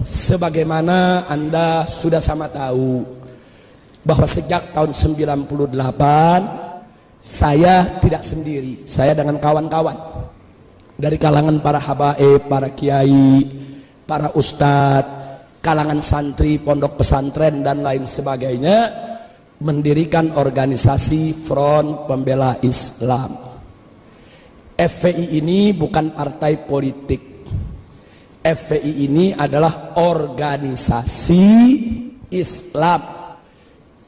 Sebagaimana Anda sudah sama tahu bahwa sejak tahun 98 saya tidak sendiri, saya dengan kawan-kawan dari kalangan para habaib, para kiai, para ustadz, kalangan santri, pondok pesantren dan lain sebagainya, mendirikan organisasi Front Pembela Islam. FPI ini bukan partai politik. FPI ini adalah organisasi Islam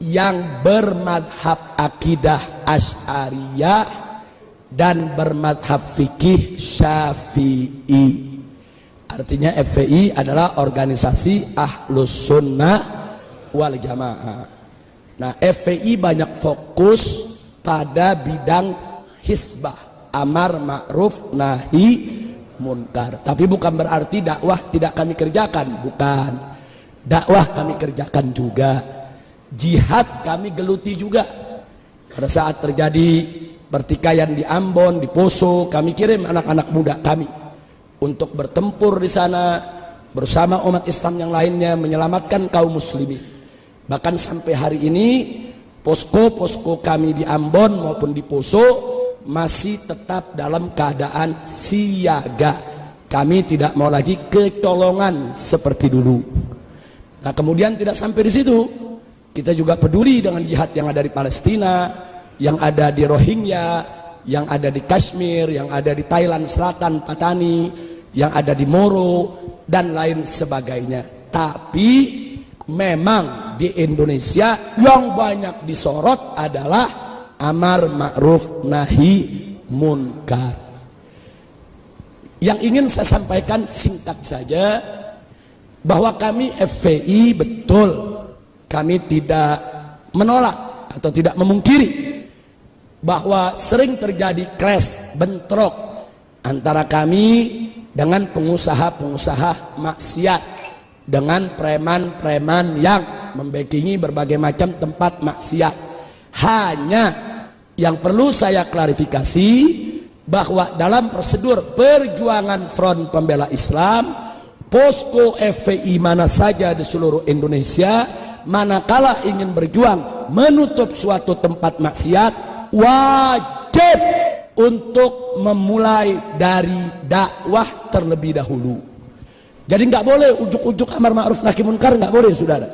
yang bermadhab akidah Asy'ariyah dan bermadhab fikih Syafi'i. Artinya FPI adalah organisasi Ahlus Sunnah wal Jamaah. Nah, FPI banyak fokus pada bidang hisbah, amar ma'ruf nahi munkar. Tapi bukan berarti dakwah tidak kami kerjakan, bukan. Dakwah kami kerjakan juga. Jihad kami geluti juga. Pada saat terjadi pertikaian di Ambon, di Poso, kami kirim anak-anak muda kami untuk bertempur di sana bersama umat Islam yang lainnya menyelamatkan kaum muslimin. Bahkan sampai hari ini posko-posko kami di Ambon maupun di Poso masih tetap dalam keadaan siaga. Kami tidak mau lagi kecolongan seperti dulu. Nah, kemudian tidak sampai di situ, kita juga peduli dengan jihad yang ada di Palestina, yang ada di Rohingya, yang ada di Kashmir, yang ada di Thailand Selatan, Patani, yang ada di Moro dan lain sebagainya. Tapi memang di Indonesia yang banyak disorot adalah amar ma'ruf nahi munkar. Yang ingin saya sampaikan singkat saja bahwa kami FPI betul, kami tidak menolak atau tidak memungkiri bahwa sering terjadi clash, bentrok antara kami dengan pengusaha-pengusaha maksiat, dengan preman-preman yang membackingi berbagai macam tempat maksiat. Hanya yang perlu saya klarifikasi bahwa dalam prosedur perjuangan Front Pembela Islam, posko FPI mana saja di seluruh Indonesia, manakala ingin berjuang menutup suatu tempat maksiat, wajib untuk memulai dari dakwah terlebih dahulu. Jadi nggak boleh ujuk-ujuk amar ma'ruf nahi munkar, nggak boleh, saudara.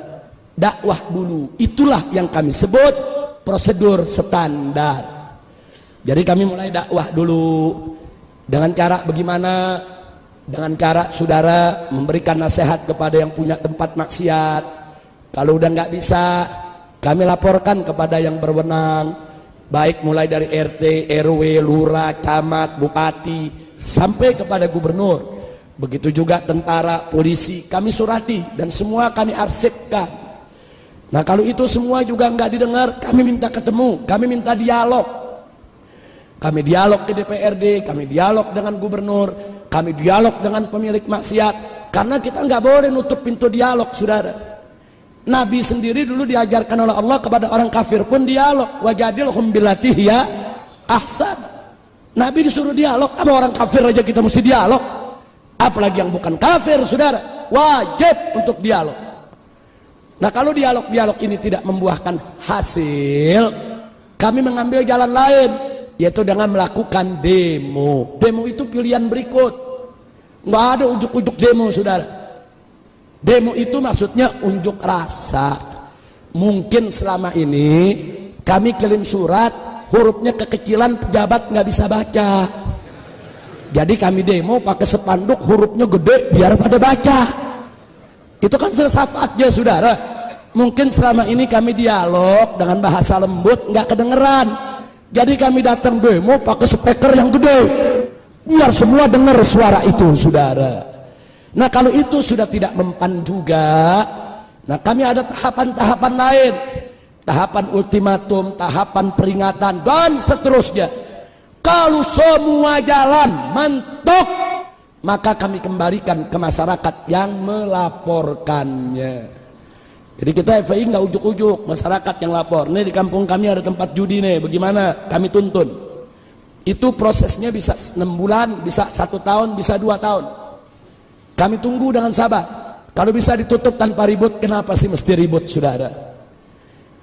Dakwah dulu, itulah yang kami sebut prosedur standar. Jadi kami mulai dakwah dulu dengan cara bagaimana? Dengan cara saudara memberikan nasihat kepada yang punya tempat maksiat. Kalau udah nggak bisa, kami laporkan kepada yang berwenang, baik mulai dari RT, RW, lurah, camat, bupati, sampai kepada gubernur. Begitu juga tentara, polisi, kami surati dan semua kami arsipkan. Nah, kalau itu semua juga nggak didengar, kami minta ketemu, kami minta dialog. Kami dialog ke DPRD, kami dialog dengan gubernur, kami dialog dengan pemilik maksiat. Karena kita nggak boleh nutup pintu dialog, saudara. Nabi sendiri dulu diajarkan oleh Allah kepada orang kafir pun dialog. Wajadilhum billati hiya ahsan. Nabi disuruh dialog, sama orang kafir aja kita mesti dialog. Apalagi yang bukan kafir, saudara. Wajib untuk dialog. Nah, kalau dialog-dialog ini tidak membuahkan hasil, kami mengambil jalan lain, yaitu dengan melakukan demo. Demo itu pilihan berikut. Nggak ada ujuk-ujuk demo, saudara. Demo itu maksudnya unjuk rasa. Mungkin selama ini kami kirim surat, hurufnya kekecilan, pejabat nggak bisa baca. Jadi kami demo pakai spanduk, hurufnya gede biar pada baca. Itu kan filsafatnya, saudara. Mungkin selama ini kami dialog dengan bahasa lembut, nggak kedengeran. Jadi kami datang demo pakai speaker yang gede, biar semua dengar suara itu, saudara. Nah, kalau itu sudah tidak mempan juga, nah kami ada tahapan-tahapan lain. Tahapan ultimatum, tahapan peringatan, dan seterusnya. Kalau semua jalan mentok, maka kami kembalikan ke masyarakat yang melaporkannya. Jadi kita FPI nggak ujuk-ujuk, masyarakat yang lapor. Nih di kampung kami ada tempat judi nih, bagaimana? Kami tuntun. Itu prosesnya bisa 6 bulan, bisa 1 tahun, bisa 2 tahun. Kami tunggu dengan sabar. Kalau bisa ditutup tanpa ribut, kenapa sih mesti ribut, saudara?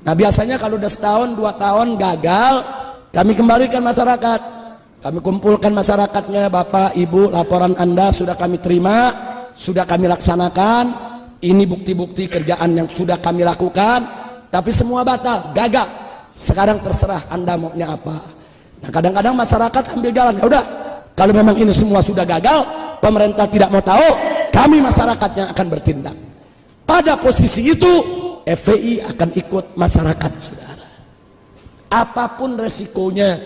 Nah, biasanya kalau udah setahun, 2 tahun gagal, kami kembalikan masyarakat. Kami kumpulkan masyarakatnya, Bapak, Ibu, laporan Anda sudah kami terima, sudah kami laksanakan. Ini bukti-bukti kerjaan yang sudah kami lakukan, tapi semua batal, gagal. Sekarang terserah Anda maunya apa. Nah, kadang-kadang masyarakat ambil jalan, ya udah, kalau memang ini semua sudah gagal, pemerintah tidak mau tahu, kami masyarakatnya akan bertindak. Pada posisi itu FPI akan ikut masyarakat, saudara. Apapun resikonya,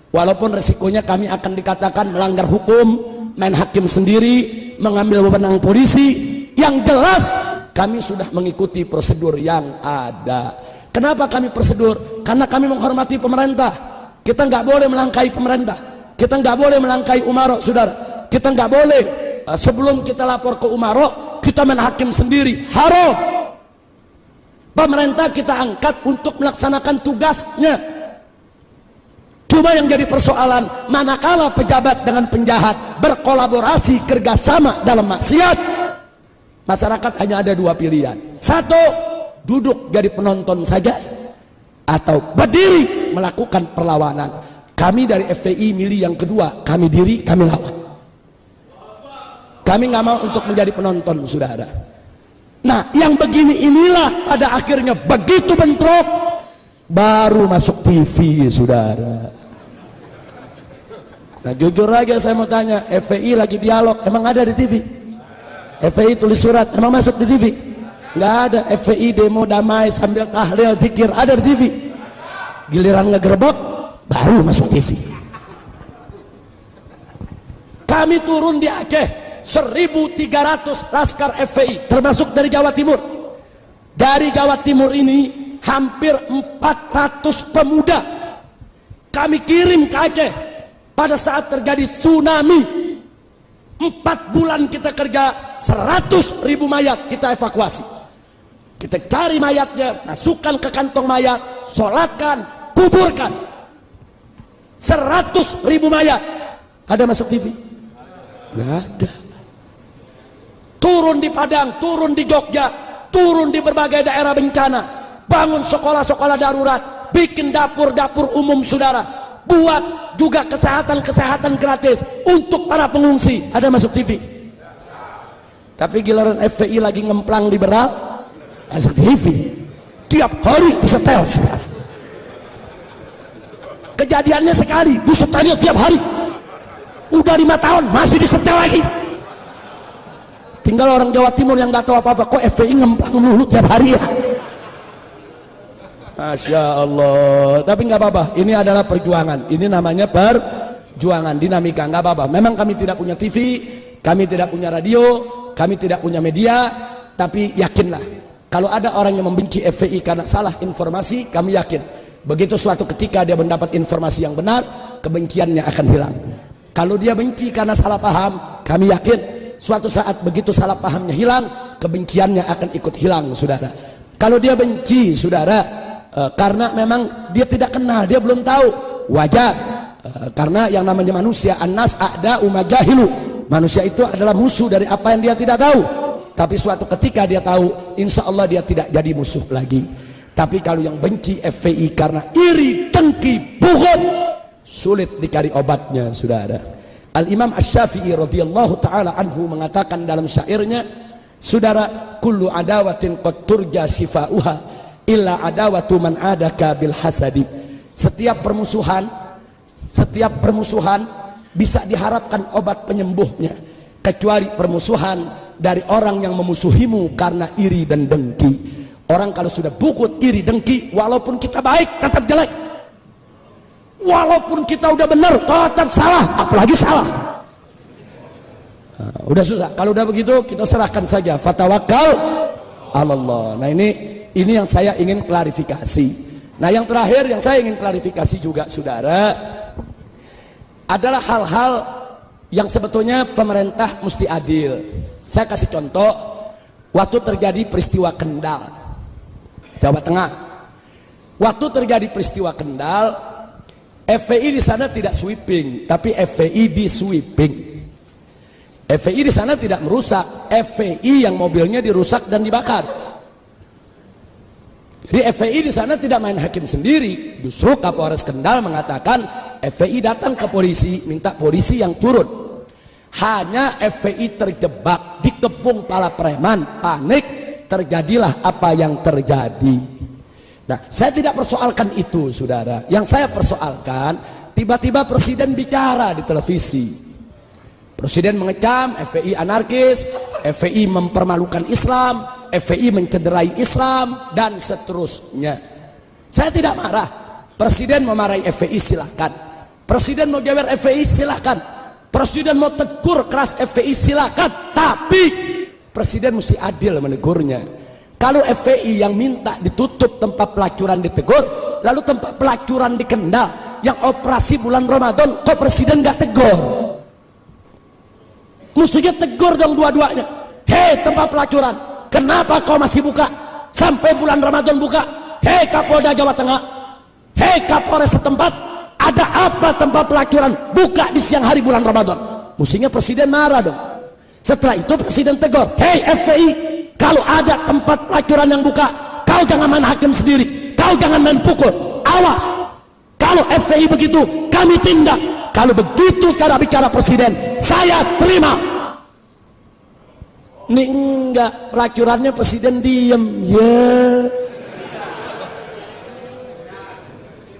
walaupun resikonya kami akan dikatakan melanggar hukum, main hakim sendiri, mengambil wewenang polisi, yang jelas kami sudah mengikuti prosedur yang ada. Kenapa kami prosedur? Karena kami menghormati pemerintah. Kita nggak boleh melangkahi pemerintah, kita nggak boleh melangkahi umaro, saudara. Kita nggak boleh sebelum kita lapor ke umaro kita main hakim sendiri, haram. Pemerintah kita angkat untuk melaksanakan tugasnya. Cuma yang jadi persoalan, manakala pejabat dengan penjahat berkolaborasi kerjasama dalam maksiat, masyarakat hanya ada 2 pilihan. 1, duduk jadi penonton saja, atau berdiri melakukan perlawanan. Kami dari FPI milih yang kedua, kami diri, kami lawan. Kami nggak mau untuk menjadi penonton, saudara. Nah, yang begini inilah pada akhirnya begitu bentrok baru masuk TV, saudara. Nah, jujur aja saya mau tanya, FPI lagi dialog, emang ada di TV? FPI tulis surat, emang masuk di TV? Nggak ada. FPI demo damai sambil tahlil zikir, ada di TV? Giliran ngegerebek baru masuk TV. Kami turun di Aceh, 1.300 laskar FPI termasuk dari Jawa Timur. Dari Jawa Timur ini hampir 400 pemuda kami kirim ke Aceh pada saat terjadi tsunami. 4 bulan kita kerja, 100.000 mayat kita evakuasi. Kita cari mayatnya, masukkan ke kantong mayat, sholatkan, kuburkan. 100.000 mayat. Ada masuk TV? Nggak ada. Turun di Padang, turun di Jogja, turun di berbagai daerah bencana, bangun sekolah-sekolah darurat, bikin dapur-dapur umum, saudara, buat juga kesehatan gratis untuk para pengungsi. Ada masuk TV? Tapi giliran FPI lagi ngemplang liberal, masuk TV. Tiap hari disetel, saudara. Kejadiannya sekali, disetelnya tiap hari. Udah 5 tahun masih disetel lagi. Tinggal orang Jawa Timur yang nggak tahu apa-apa, kok FPI ngemplang mulu tiap hari ya. Masya Allah. Tapi nggak apa-apa, ini adalah perjuangan. Ini namanya perjuangan, dinamika, nggak apa-apa. Memang kami tidak punya TV, kami tidak punya radio, kami tidak punya media, tapi yakinlah, kalau ada orang yang membenci FPI karena salah informasi, kami yakin begitu suatu ketika dia mendapat informasi yang benar, kebenciannya akan hilang. Kalau dia benci karena salah paham, kami yakin suatu saat begitu salah pahamnya hilang, kebenciannya akan ikut hilang, saudara. Kalau dia benci, saudara, karena memang dia tidak kenal, dia belum tahu, wajar. Karena yang namanya manusia, annas a'da'u majahilu. Manusia itu adalah musuh dari apa yang dia tidak tahu. Tapi suatu ketika dia tahu, insya Allah dia tidak jadi musuh lagi. Tapi kalau yang benci FPI karena iri, dengki, bughd, sulit dicari obatnya, saudara. Al-Imam Asy-Syafi'i radhiyallahu ta'ala anhu mengatakan dalam syairnya, saudara, kullu adawatin qad turja shifa'uha illa adawatu man adaka bil hasadi. Setiap permusuhan bisa diharapkan obat penyembuhnya, kecuali permusuhan dari orang yang memusuhimu karena iri dan dengki. Orang kalau sudah bukut, iri, dengki, walaupun kita baik tetap jelek. Walaupun kita udah benar tetap salah, apalagi salah. Nah, udah susah. Kalau udah begitu kita serahkan saja, fatawakkal Allah. Nah, ini yang saya ingin klarifikasi. Nah, yang terakhir yang saya ingin klarifikasi juga, saudara, adalah hal-hal yang sebetulnya pemerintah mesti adil. Saya kasih contoh, waktu terjadi peristiwa Kendal, Jawa Tengah. Waktu terjadi peristiwa Kendal, FPI di sana tidak sweeping, tapi FPI di sweeping. FPI di sana tidak merusak, FPI yang mobilnya dirusak dan dibakar. Jadi FPI di sana tidak main hakim sendiri. Justru Kapolres Kendal mengatakan FPI datang ke polisi, minta polisi yang turun. Hanya FPI terjebak, dikepung para preman, panik, terjadilah apa yang terjadi. Nah, saya tidak persoalkan itu, saudara. Yang saya persoalkan, tiba-tiba presiden bicara di televisi. Presiden mengecam FPI anarkis, FPI mempermalukan Islam, FPI mencederai Islam, dan seterusnya. Saya tidak marah. Presiden memarahi FPI silakan. Presiden mau gewer FPI silakan. Presiden mau tegur keras FPI silakan. Tapi presiden mesti adil menegurnya. Kalau FPI yang minta ditutup tempat pelacuran ditegur, lalu tempat pelacuran di Kendal yang operasi bulan Ramadan, kok presiden nggak tegur? Mestinya tegur dong dua-duanya. Hei tempat pelacuran, kenapa kau masih buka sampai bulan Ramadan buka? Hei Kapolda Jawa Tengah, hei Kapolres setempat, ada apa tempat pelacuran buka di siang hari bulan Ramadan? Mestinya presiden marah dong. Setelah itu presiden tegur, hei FPI, kalau ada tempat pelacuran yang buka, kau jangan main hakim sendiri, kau jangan main pukul, awas. Kalau FPI begitu, kami tindak. Kalau begitu cara bicara presiden, saya terima. Ini enggak, pelacurannya presiden diem. Ya.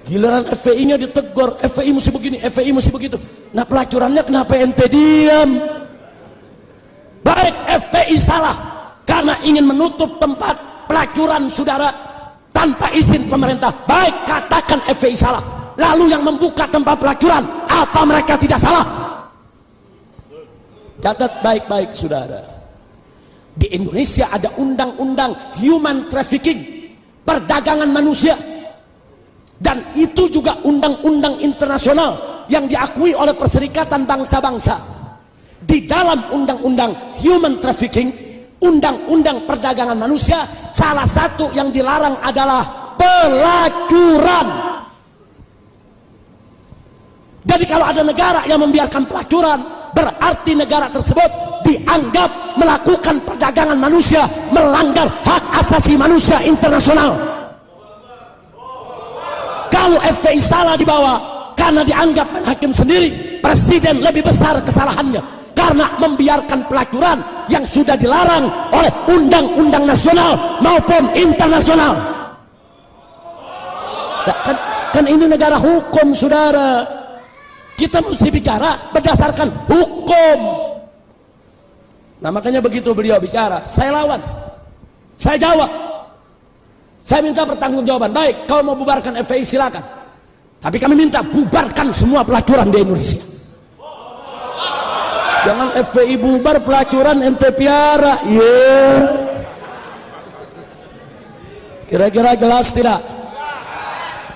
Giliran FPI-nya ditegur, FPI mesti begini, FPI mesti begitu. Nah pelacurannya kenapa ente diem? Baik FPI salah karena ingin menutup tempat pelacuran saudara tanpa izin pemerintah. Baik, katakan FPI salah. Lalu yang membuka tempat pelacuran, apa mereka tidak salah? Catat baik-baik saudara. Di Indonesia ada undang-undang human trafficking, perdagangan manusia. Dan itu juga undang-undang internasional yang diakui oleh Perserikatan Bangsa-Bangsa. Di dalam undang-undang human trafficking, undang-undang perdagangan manusia, salah satu yang dilarang adalah pelacuran. Jadi kalau ada negara yang membiarkan pelacuran, berarti negara tersebut dianggap melakukan perdagangan manusia, melanggar hak asasi manusia internasional. Kalau FPI salah dibawa karena dianggap main hakim sendiri, presiden lebih besar kesalahannya karena membiarkan pelacuran yang sudah dilarang oleh undang-undang nasional maupun internasional. Nah, kan ini negara hukum saudara. Kita mesti bicara berdasarkan hukum. Nah makanya begitu beliau bicara, saya lawan, saya jawab, saya minta pertanggungjawaban. Baik, kalau mau bubarkan FPI silakan, tapi kami minta bubarkan semua pelacuran di Indonesia. Jangan FPI bubar, pelacuran ente piara. Yeah. Kira-kira jelas tidak?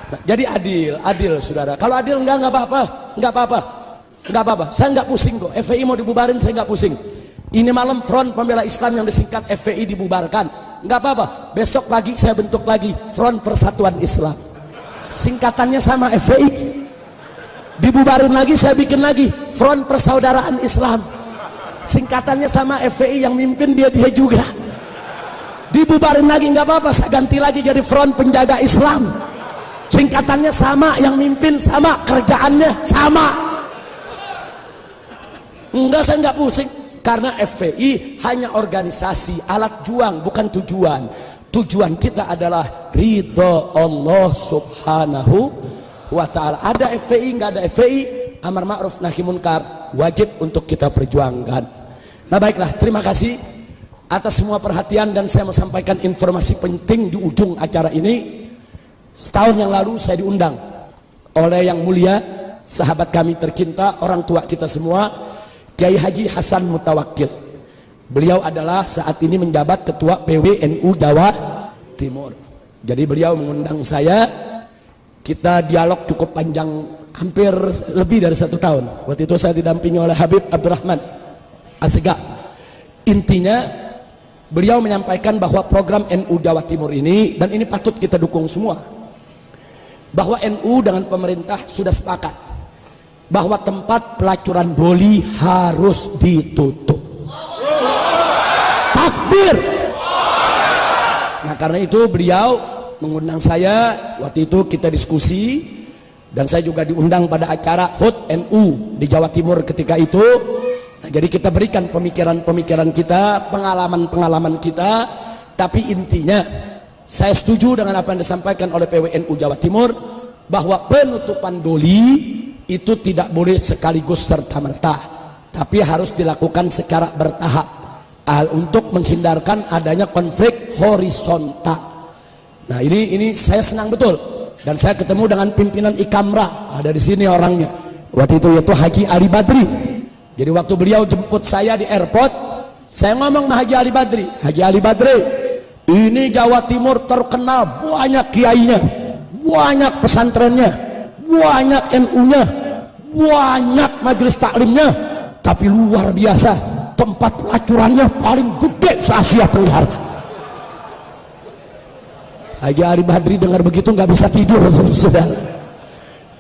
Nah, jadi adil saudara. Kalau adil enggak apa-apa, enggak apa-apa. Saya enggak pusing kok. FPI mau dibubarin saya enggak pusing. Ini malam Front Pembela Islam yang disingkat FPI dibubarkan, enggak apa-apa. Besok pagi saya bentuk lagi Front Persatuan Islam. Singkatannya sama FPI. Dibubarin lagi saya bikin lagi Front Persaudaraan Islam. Singkatannya sama FPI, yang mimpin dia juga. Dibubarin lagi enggak apa-apa, saya ganti lagi jadi Front Penjaga Islam. Singkatannya sama, yang mimpin sama, kerjaannya sama. Enggak, saya enggak pusing. Karena FPI hanya organisasi, alat juang, bukan tujuan. Tujuan kita adalah ridho Allah subhanahu wa ta'ala. Ada FPI, enggak ada FPI, amar ma'ruf nahi munkar wajib untuk kita perjuangkan. Nah baiklah, terima kasih atas semua perhatian, dan saya mau sampaikan informasi penting di ujung acara ini. Setahun yang lalu saya diundang oleh yang mulia sahabat kami tercinta, orang tua kita semua, Kiai Haji Hasan Mutawakkil. Beliau adalah saat ini menjabat ketua PWNU Jawa Timur. Jadi beliau mengundang saya, kita dialog cukup panjang, hampir lebih dari 1 tahun. Waktu itu saya didampingi oleh Habib Abdurrahman Assegaf. Intinya beliau menyampaikan bahwa program NU Jawa Timur ini, dan ini patut kita dukung semua, bahwa NU dengan pemerintah sudah sepakat bahwa tempat pelacuran boli harus ditutup. Takbir. Nah karena itu beliau mengundang saya, waktu itu kita diskusi, dan saya juga diundang pada acara HUT NU di Jawa Timur ketika itu. Nah, jadi kita berikan pemikiran-pemikiran kita, pengalaman-pengalaman kita, tapi intinya saya setuju dengan apa yang disampaikan oleh PWNU Jawa Timur, bahwa penutupan doli itu tidak boleh sekaligus serta-merta, tapi harus dilakukan secara bertahap untuk menghindarkan adanya konflik horizontal. Nah ini saya senang betul, dan saya ketemu dengan pimpinan Ikamra, ada di sini orangnya waktu itu, yaitu Haji Ali Badri. Jadi waktu beliau jemput saya di airport, saya ngomong sama Haji Ali Badri, Haji Ali Badri, ini Jawa Timur terkenal banyak kiainya, banyak pesantrennya, banyak NU-nya, banyak majelis taklimnya, tapi luar biasa, tempat pelacurannya paling gede se-Asia Tenggara. Haji Ali Badri dengar begitu nggak bisa tidur, saudara.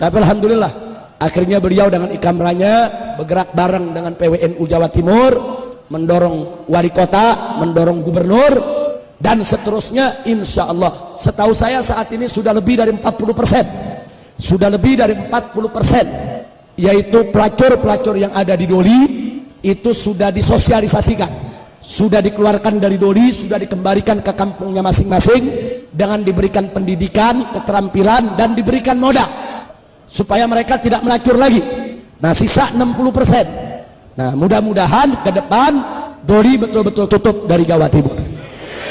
Tapi alhamdulillah, akhirnya beliau dengan Ikamranya bergerak bareng dengan PWNU Jawa Timur, mendorong wali kota, mendorong gubernur, dan seterusnya. Insya Allah, setahu saya saat ini sudah lebih dari 40%, sudah lebih dari 40%, yaitu pelacur-pelacur yang ada di Doli itu sudah disosialisasikan, sudah dikeluarkan dari Doli, sudah dikembalikan ke kampungnya masing-masing dengan diberikan pendidikan, keterampilan, dan diberikan modal supaya mereka tidak melacur lagi. Nah sisa 60%. Nah mudah-mudahan ke depan Doli betul-betul tutup dari Jawa Timur.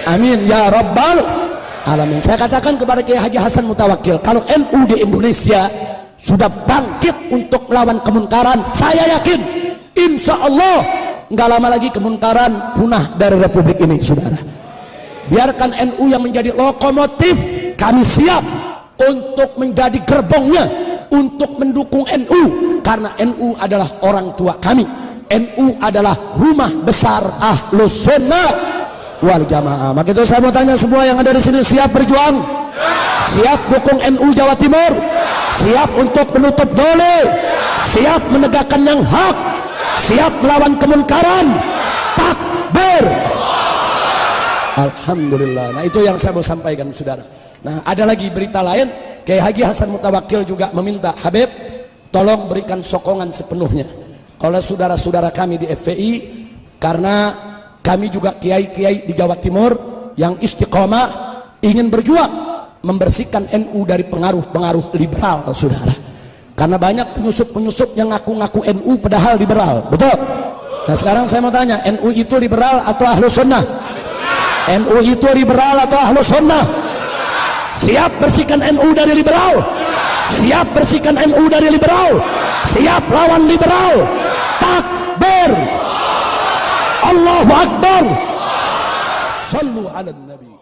Amin ya rabbal alamin. Saya katakan kepada Kiai Haji Hasan Mutawakkil, kalau NU di Indonesia sudah bangkit untuk melawan kemunkaran, saya yakin insya Allah nggak lama lagi kemunkaran punah dari Republik ini, saudara. Biarkan NU yang menjadi lokomotif, kami siap untuk menjadi gerbongnya, untuk mendukung NU, karena NU adalah orang tua kami. NU adalah rumah besar Ahlus Sunnah wal Jamaah. Maka itu saya mau tanya semua yang ada di sini, siap berjuang? Siap dukung NU Jawa Timur? Siap untuk menutup Doli? Siap menegakkan yang hak? Siap melawan kemunkaran? Takbir! Alhamdulillah. Nah itu yang saya mau sampaikan, saudara. Nah ada lagi berita lain, Kiai Haji Hasan Mutawakkil juga meminta, Habib tolong berikan sokongan sepenuhnya oleh saudara-saudara kami di FPI, karena kami juga kiai-kiai di Jawa Timur yang istiqomah ingin berjuang membersihkan NU dari pengaruh-pengaruh liberal, saudara. Karena banyak penyusup-penyusup yang ngaku-ngaku NU padahal liberal, betul? Nah sekarang saya mau tanya, NU itu liberal atau Ahlus Sunnah? NU itu liberal atau Ahlus Sunnah? Siap bersihkan NU dari liberal? Siap bersihkan NU dari liberal? Siap lawan liberal? Takbir! Allahu Akbar! Sallu ala Nabi.